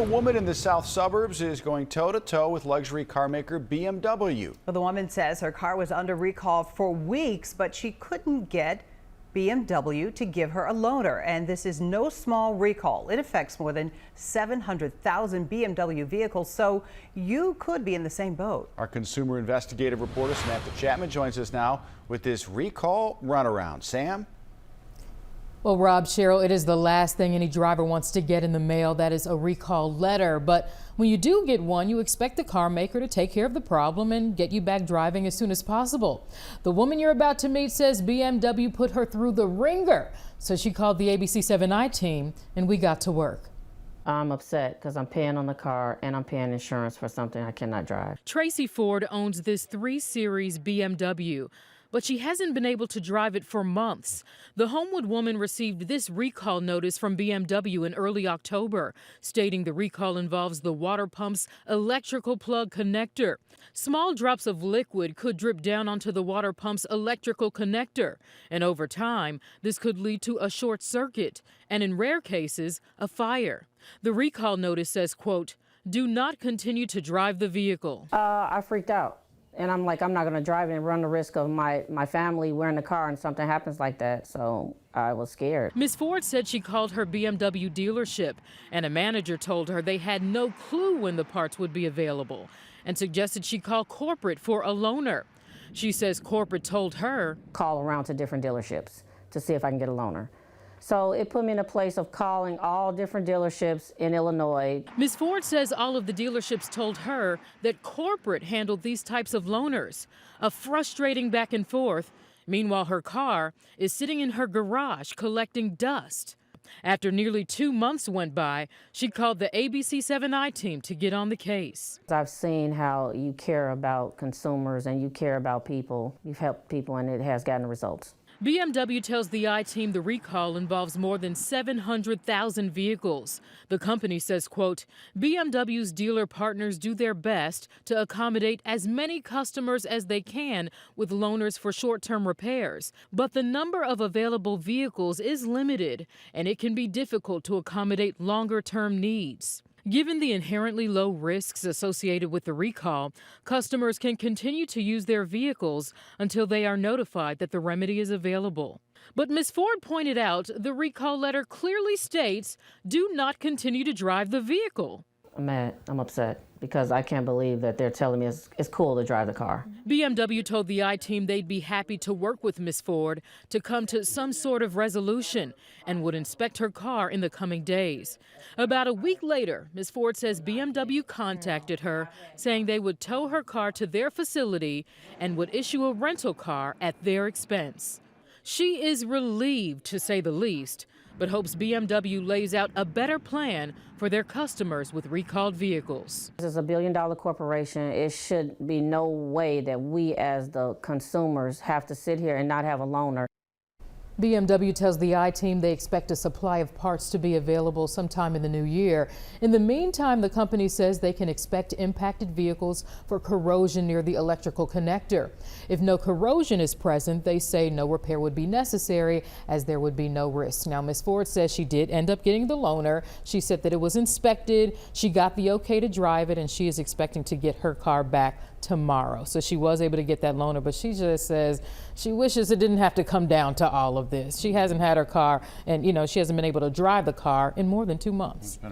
a woman in the south suburbs is going toe-to-toe with luxury car maker BMW. Well, the woman says her car was under recall for weeks, but she couldn't get BMW to give her a loaner. And this is no small recall. It affects more than 700,000 BMW vehicles, so you could be in the same boat. Our consumer investigative reporter Samantha Chapman joins us now with this recall runaround. Sam? Well, Rob, Cheryl, it is the last thing any driver wants to get in the mail. That is a recall letter. But when you do get one, you expect the car maker to take care of the problem and get you back driving as soon as possible. The woman you're about to meet says BMW put her through the ringer. So she called the ABC7 I-Team and we got to work. I'm upset because I'm paying on the car and I'm paying insurance for something I cannot drive. Tracy Ford owns this 3 Series BMW, but she hasn't been able to drive it for months. The Homewood woman received this recall notice from BMW in early October, stating the recall involves the water pump's electrical plug connector. Small drops of liquid could drip down onto the water pump's electrical connector, and over time, this could lead to a short circuit, and in rare cases, a fire. The recall notice says, quote, "Do not continue to drive the vehicle." I freaked out. And I'm like, I'm not going to drive and run the risk of my family wearing the car and something happens like that. So I was scared. Ms. Ford said she called her BMW dealership, and a manager told her they had no clue when the parts would be available and suggested she call corporate for a loaner. She says corporate told her, call around to different dealerships to see if I can get a loaner. So it put me in a place of calling all different dealerships in Illinois. Ms. Ford says all of the dealerships told her that corporate handled these types of loaners. A frustrating back and forth. Meanwhile, her car is sitting in her garage collecting dust. After nearly 2 months went by, she called the ABC7 I-Team to get on the case. I've seen how you care about consumers and you care about people. You've helped people and it has gotten results. BMW tells the I-Team the recall involves more than 700,000 vehicles. The company says, quote, BMW's dealer partners do their best to accommodate as many customers as they can with loaners for short-term repairs. But the number of available vehicles is limited, and it can be difficult to accommodate longer-term needs. Given the inherently low risks associated with the recall, customers can continue to use their vehicles until they are notified that the remedy is available. But Ms. Ford pointed out the recall letter clearly states, do not continue to drive the vehicle. I'm mad. I'm upset because I can't believe that they're telling me it's cool to drive the car. BMW told the I-Team they'd be happy to work with Ms. Ford to come to some sort of resolution and would inspect her car in the coming days. About a week later, Ms. Ford says BMW contacted her saying they would tow her car to their facility and would issue a rental car at their expense. She is relieved, to say the least, but hopes BMW lays out a better plan for their customers with recalled vehicles. This is a billion-dollar corporation. It should be no way that we as the consumers have to sit here and not have a loaner. BMW tells the I-Team they expect a supply of parts to be available sometime in the new year. In the meantime, the company says they can expect impacted vehicles for corrosion near the electrical connector. If no corrosion is present, they say no repair would be necessary as there would be no risk. Now, Ms. Ford says she did end up getting the loaner. She said that it was inspected. She got the okay to drive it, and she is expecting to get her car back tomorrow. So she was able to get that loaner, but she just says she wishes it didn't have to come down to all of this. She hasn't had her car and, she hasn't been able to drive the car in more than 2 months.